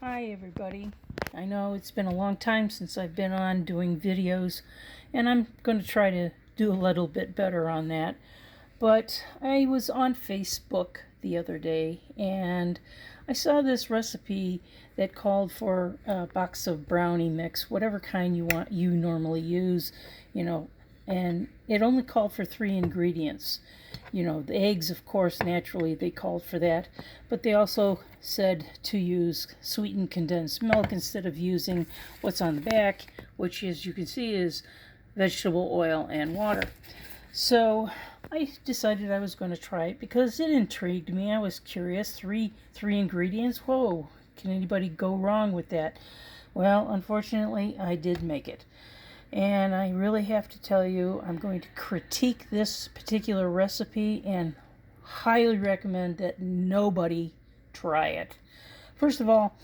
Hi everybody. I know it's been a long time since I've been on doing videos, and I'm going to try to do a little bit better on that. But I was on Facebook the other day and I saw this recipe that called for a box of brownie mix, whatever kind you normally use, and it only called for 3 ingredients. The eggs, of course, naturally they called for that, but they also said to use sweetened condensed milk instead of using what's on the back, which, as you can see, is vegetable oil and water. So I decided I was going to try it because it intrigued me. I was curious. Three ingredients. Whoa, can anybody go wrong with that? Well, unfortunately, I did make it. And I really have to tell you, I'm going to critique this particular recipe and highly recommend that nobody try it. First of all,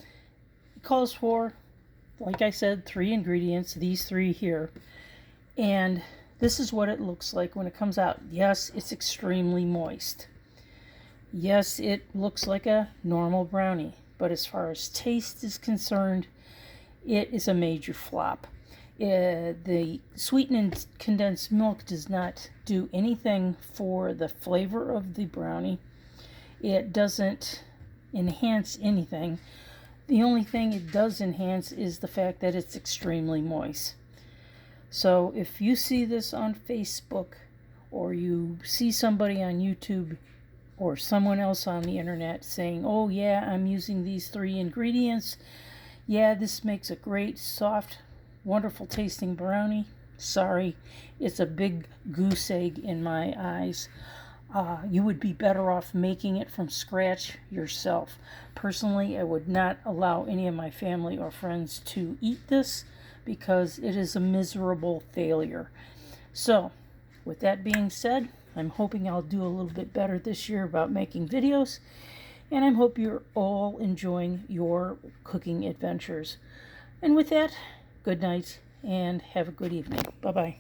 it calls for, like I said, 3 ingredients, these 3 here. And this is what it looks like when it comes out. Yes, it's extremely moist. Yes, it looks like a normal brownie. But as far as taste is concerned, it is a major flop. The sweetened condensed milk does not do anything for the flavor of the brownie. It doesn't enhance anything. The only thing it does enhance is the fact that it's extremely moist. So if you see this on Facebook, or you see somebody on YouTube or someone else on the internet saying, oh yeah, I'm using these 3 ingredients, yeah, this makes a great, soft, wonderful tasting brownie, sorry, it's a big goose egg in my eyes. You would be better off making it from scratch yourself. Personally, I would not allow any of my family or friends to eat this because it is a miserable failure. So, with that being said, I'm hoping I'll do a little bit better this year about making videos, and I hope you're all enjoying your cooking adventures. And with that, good night and have a good evening. Bye-bye.